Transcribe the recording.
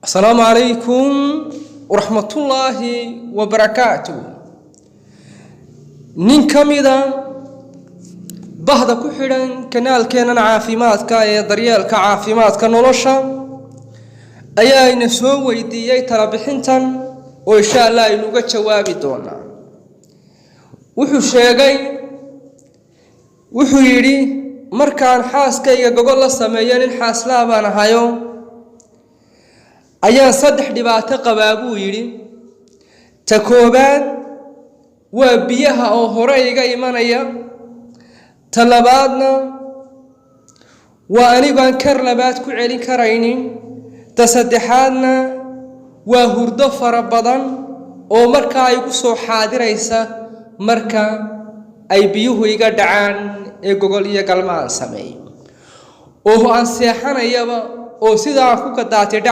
السلام عليكم ورحمة الله وبركاته. نين كميدا بهذا كحرا كنال كينا عافيمات كاي دريال كعافيمات كنولشا أيا نسو ويديي ترى بحنتن وإن شاء الله ينوغا جوابي دونا وحو شيغاي وحو يري مركان حاسكايغا غوغول سميين حاسلا بان هايو ayaan saddex dhibaato qabaa buu yiri ta koobaad waa biyaha oo hore iga imanaya ta labaadna waa anigaan kar labaad ku celin karaynin ta saddexaadna waa hurdo fara badan oo markaa ay ku soo xaadiraysa marka ay biyuhu iga dhacaan ee gogol iyo galmaan sameeyo oo aan seexanayaba oo sidaa ku ka daatay